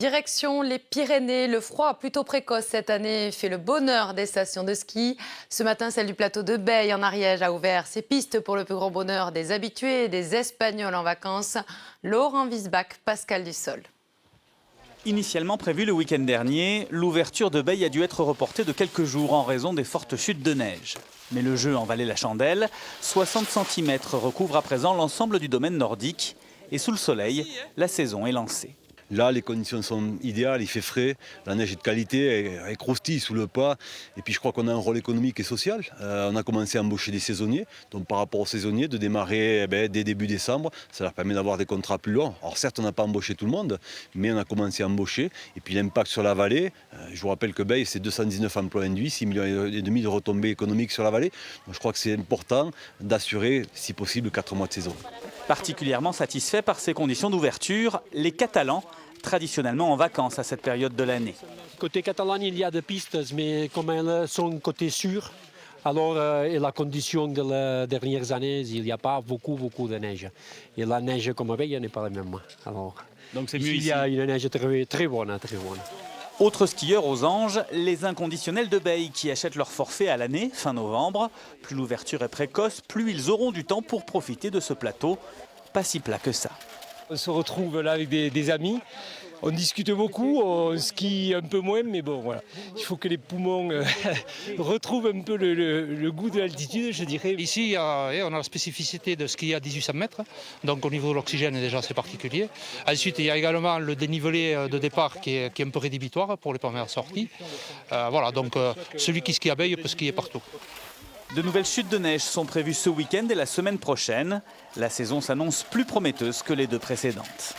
Direction les Pyrénées, le froid plutôt précoce cette année fait le bonheur des stations de ski. Ce matin, celle du plateau de Beille en Ariège a ouvert ses pistes pour le plus grand bonheur des habitués et des Espagnols en vacances. Laurent Wiesbach, Pascal Dussol. Initialement prévu le week-end dernier, l'ouverture de Beille a dû être reportée de quelques jours en raison des fortes chutes de neige. Mais le jeu en valait la chandelle. 60 cm recouvre à présent l'ensemble du domaine nordique. Et sous le soleil, la saison est lancée. Là, les conditions sont idéales, il fait frais, la neige est de qualité, elle croustille sous le pas. Et puis je crois qu'on a un rôle économique et social. On a commencé à embaucher des saisonniers. Donc par rapport aux saisonniers, de démarrer dès début décembre, ça leur permet d'avoir des contrats plus longs. Alors certes, on n'a pas embauché tout le monde, mais on a commencé à embaucher. Et puis l'impact sur la vallée, je vous rappelle que Beille, c'est 219 emplois induits, 6,5 millions de retombées économiques sur la vallée. Donc je crois que c'est important d'assurer, si possible, 4 mois de saison. Particulièrement satisfait par ces conditions d'ouverture, les Catalans, traditionnellement en vacances à cette période de l'année. Côté catalan, il y a des pistes, mais comme elles sont côté sûr, alors et la condition des dernières années, il n'y a pas beaucoup de neige. Et la neige comme à Beille n'est pas la même. Alors, donc c'est mieux ici. Il y a une neige très bonne, très bonne. Autres skieurs aux anges, les inconditionnels de Beille qui achètent leur forfait à l'année, fin novembre. Plus l'ouverture est précoce, plus ils auront du temps pour profiter de ce plateau. Pas si plat que ça. On se retrouve là avec des amis, on discute beaucoup, on skie un peu moins, mais bon voilà. Il faut que les poumons retrouvent un peu le goût de l'altitude, je dirais. Ici, on a la spécificité de skier à 1800 mètres, donc au niveau de l'oxygène déjà c'est particulier. Ensuite, il y a également le dénivelé de départ qui est un peu rédhibitoire pour les premières sorties. Voilà, donc celui qui skie à Beille peut skier partout. De nouvelles chutes de neige sont prévues ce week-end et la semaine prochaine. La saison s'annonce plus prometteuse que les deux précédentes.